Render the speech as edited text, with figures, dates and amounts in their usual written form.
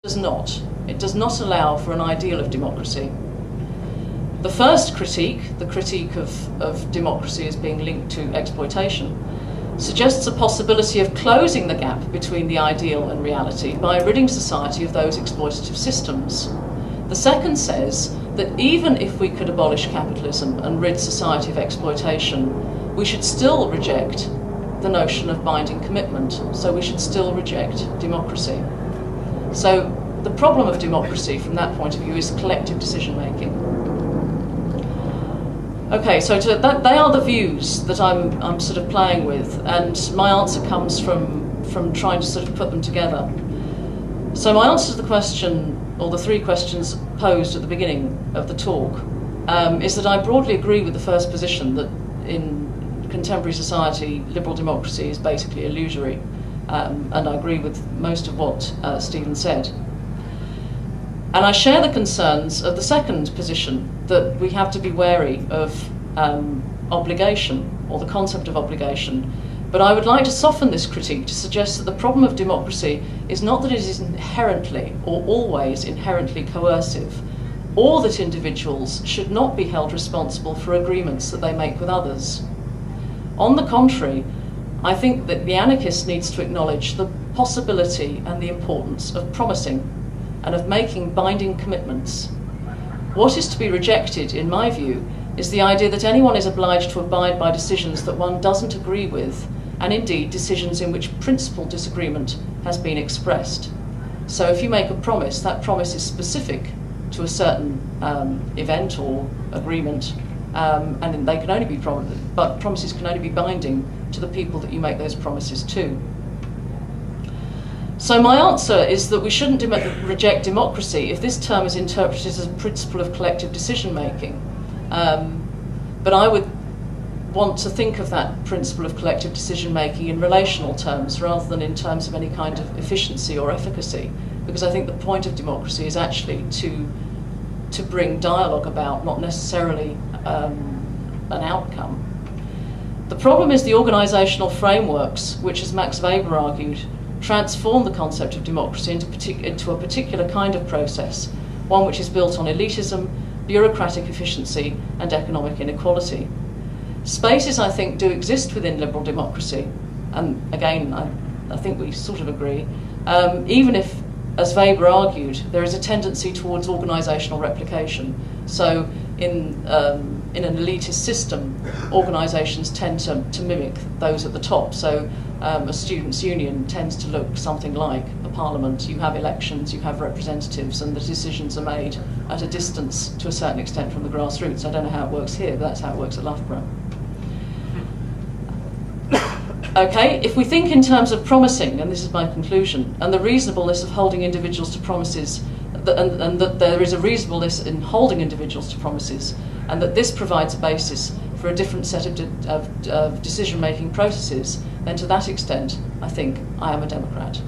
does not. It does not allow for an ideal of democracy. The first critique, the critique of democracy as being linked to exploitation, suggests a possibility of closing the gap between the ideal and reality by ridding society of those exploitative systems. The second says that even if we could abolish capitalism and rid society of exploitation, we should still reject the notion of binding commitment, so we should still reject democracy. So the problem of democracy from that point of view is collective decision making. Okay, so they are the views that I'm sort of playing with, and my answer comes from trying to sort of put them together. So my answer to the question, or the three questions posed at the beginning of the talk, is that I broadly agree with the first position, that in contemporary society, liberal democracy is basically illusory, and I agree with most of what Stephen said. And I share the concerns of the second position, that we have to be wary of obligation, or the concept of obligation. But I would like to soften this critique to suggest that the problem of democracy is not that it is inherently or always inherently coercive, or that individuals should not be held responsible for agreements that they make with others. On the contrary, I think that the anarchist needs to acknowledge the possibility and the importance of promising and of making binding commitments. What is to be rejected, in my view, is the idea that anyone is obliged to abide by decisions that one doesn't agree with, and indeed decisions in which principled disagreement has been expressed. So if you make a promise, that promise is specific to a certain event or agreement, and they can only be but promises can only be binding to the people that you make those promises to. So my answer is that we shouldn't reject democracy if this term is interpreted as a principle of collective decision-making. But I would want to think of that principle of collective decision-making in relational terms rather than in terms of any kind of efficiency or efficacy, because I think the point of democracy is actually to bring dialogue about, not necessarily an outcome. The problem is the organisational frameworks, which, as Max Weber argued, transform the concept of democracy into a particular kind of process, one which is built on elitism, bureaucratic efficiency and economic inequality. Spaces, I think, do exist within liberal democracy, and again, I think we sort of agree, even if, as Weber argued, there is a tendency towards organisational replication. So in an elitist system, organisations tend to mimic those at the top. So a students' union tends to look something like a parliament. You have elections, you have representatives, and the decisions are made at a distance to a certain extent from the grassroots. I don't know how it works here, but that's how it works at Loughborough. Okay, if we think in terms of promising, and this is my conclusion, and the reasonableness of holding individuals to promises, and that there is a reasonableness in holding individuals to promises, and that this provides a basis for a different set of decision-making processes, then to that extent, I think I am a democrat.